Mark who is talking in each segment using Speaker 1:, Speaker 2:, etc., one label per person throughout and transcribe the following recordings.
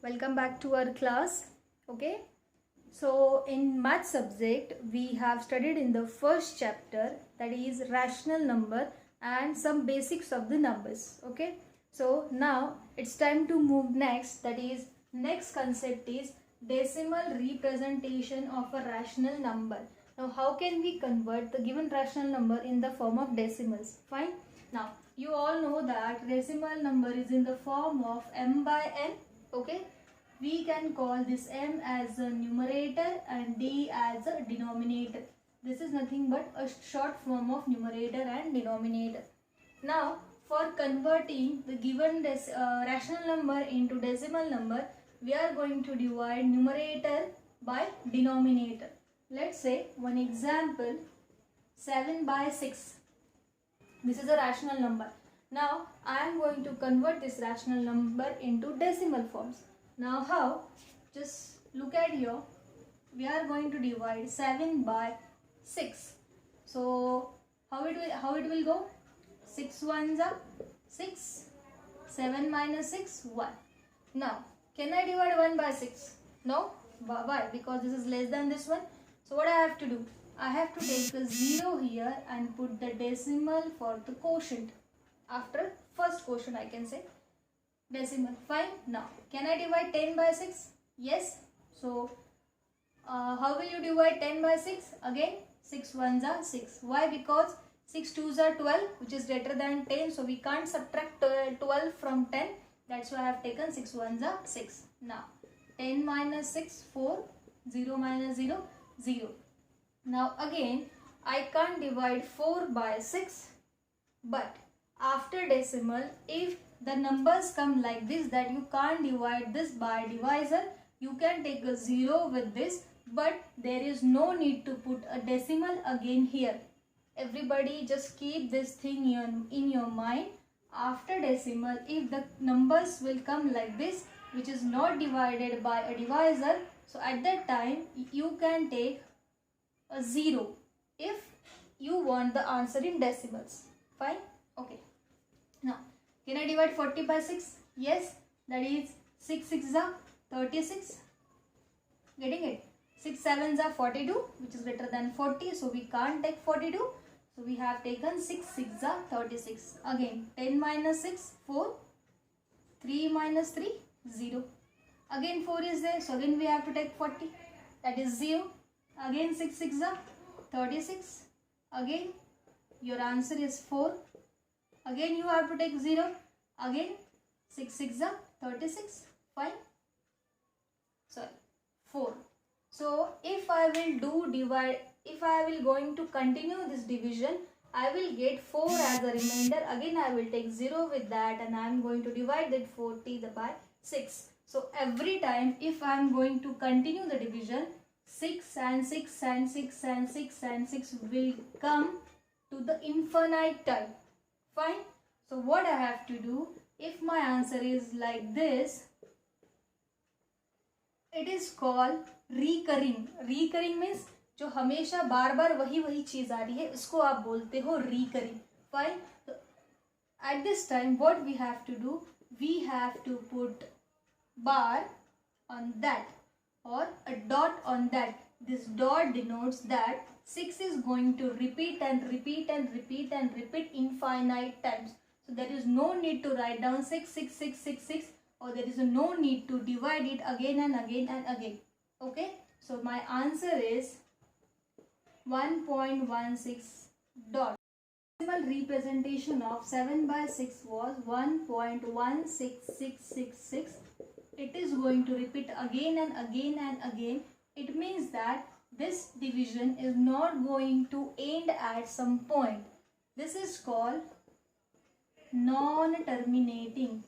Speaker 1: Welcome back to our class. Okay, so in math subject we have studied in the first chapter, that is rational number and some basics of the numbers. Okay, so now it's time to move next, that is next concept is decimal representation of a rational number. Now how can we convert the given rational number in the form of decimals? Fine. Now you all know that decimal number is in the form of m by n. Okay, we can call this m as a numerator and d as a denominator. This is nothing but a short form of numerator and denominator. Now for converting the given rational number into decimal number, we are going to divide numerator by denominator. Let's say one example, 7 by 6. This is a rational number. Now I am going to convert this rational number into decimal forms. Now how? Just look at here. We are going to divide 7 by 6. So how it will go? 6 ones are 6. 7 minus 6, 1. Now can I divide 1 by 6? No. Why? Because this is less than this one. So what I have to do? I have to take a 0 here and put the decimal for the quotient. After first quotient I can say decimal. Fine. Now can I divide 10 by 6? Yes. So how will you divide 10 by 6? Again 6 ones are 6. Why? Because 6 twos are 12, which is greater than 10. So we can't subtract 12 from 10. That's why I have taken 6 ones are 6. Now 10 minus 6, 4. 0 minus 0, 0. Now again I can't divide 4 by 6, but after decimal, if the numbers come like this, that you can't divide this by divisor, you can take a 0 with this, but there is no need to put a decimal again here. Everybody just keep this thing in your mind. After decimal, if the numbers will come like this, which is not divided by a divisor, so at that time you can take a 0 if you want the answer in decimals. Fine. Okay. Now can I divide 40 by 6? Yes. That is 6 6s are 36. Getting it? 6 7s are 42, which is greater than 40. So we can't take 42. So we have taken 6 6s are 36. Again 10 minus 6, 4. 3 minus 3, 0. Again 4 is there. So again we have to take 40. That is 0. Again 6 6s are 36. Again your answer is 4. Again you have to take 0. Again 6 6s are 36. Fine. Sorry, 4. So if I will going to continue this division, I will get 4 as a remainder. Again I will take 0 with that and I am going to divide that 40 by 6. So every time if I am going to continue the division, 6 and 6 and 6 and 6 and 6 will come to the infinite time. Fine. So what I have to do, if my answer is like this, it is called recurring. Recurring means जो हमेशा बार बार वही चीज आ रही है, उसको आप बोलते हो recurring. Fine. So at this time what we have to do, we have to put bar on that or a dot on that. This dot denotes that 6 is going to repeat and repeat and repeat and repeat infinite times. So there is no need to write down 6 6 6 6 6, or there is no need to divide it again and again and again. Okay. So my answer is 1.16 dot. Decimal representation of 7 by 6 was 1.16666. It is going to repeat again and again and again. It means that this division is not going to end at some point. This is called non-terminating.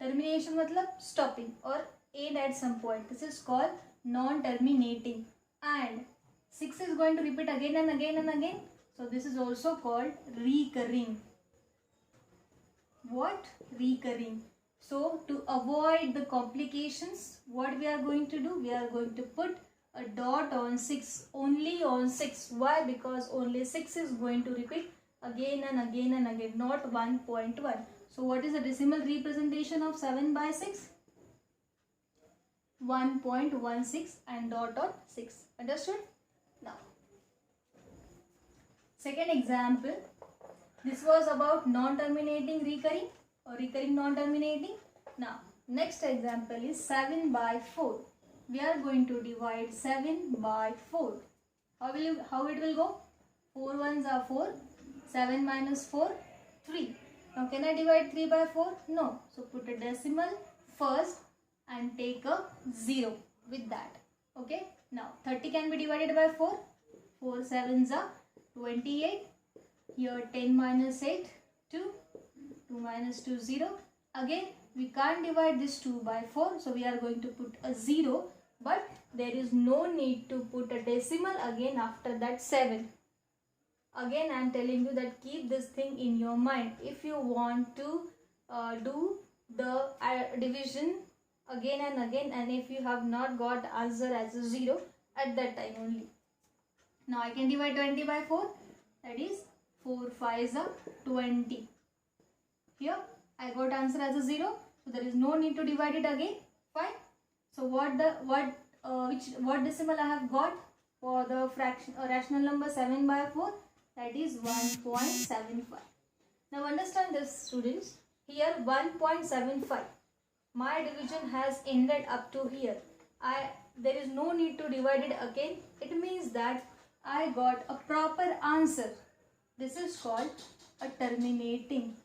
Speaker 1: Termination मतलब stopping or end at some point. This is called non-terminating. And 6 is going to repeat again and again and again. So this is also called recurring. What? Recurring. So to avoid the complications, what we are going to do? We are going to put a dot on 6, only on 6. Why? Because only 6 is going to repeat again and again and again, not 1.1. So what is the decimal representation of 7 by 6? 1.16 and dot on 6. Understood? Now, second example. This was about non-terminating recurring or recurring non-terminating. Now, next example is 7 by 4. We are going to divide 7 by 4. How it will go? 4 ones are 4. 7 minus 4, 3. Now, can I divide 3 by 4? No. So, put a decimal first and take a 0 with that. Okay. Now, 30 can be divided by 4. 4 sevens are 28. Here 10 minus 8, 2. 2 minus 2, 0. Again, we can't divide this 2 by 4. So, we are going to put a 0. But there is no need to put a decimal again after that 7. Again, I am telling you that keep this thing in your mind. If you want to do the division again and again, and if you have not got answer as a 0 at that time only. Now, I can divide 20 by 4. That is 4 5s are 20. Here, I got answer as a 0. So, there is no need to divide it again. Fine. So, what decimal I have got for the rational number 7 by 4? That is 1.75. Now, understand this, students. Here 1.75. My division has ended up to here. There is no need to divide it again. It means that I got a proper answer. This is called a terminating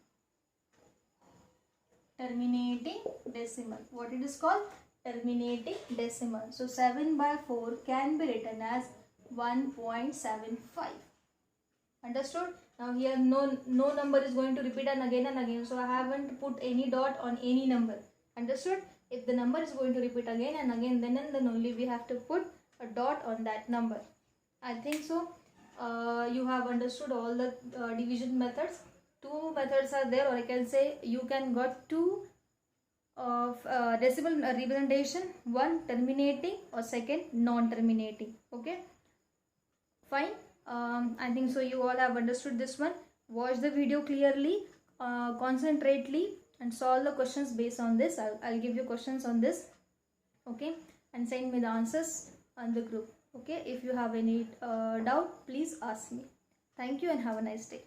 Speaker 1: decimal. What it is called? Terminating decimal. So 7 by 4 can be written as 1.75. Understood? Now here no number is going to repeat and again. So I haven't put any dot on any number. Understood? If the number is going to repeat again and again, then only we have to put a dot on that number. I think so. You have understood all the division methods. Two methods are there, or I can say you can got two of decimal representation. One terminating or second non-terminating. Okay. Fine. I think so you all have understood this one. Watch the video clearly, concentrately, and solve the questions based on this. I'll give you questions on this. Okay. And send me the answers on the group. Okay. If you have any doubt, please ask me. Thank you and have a nice day.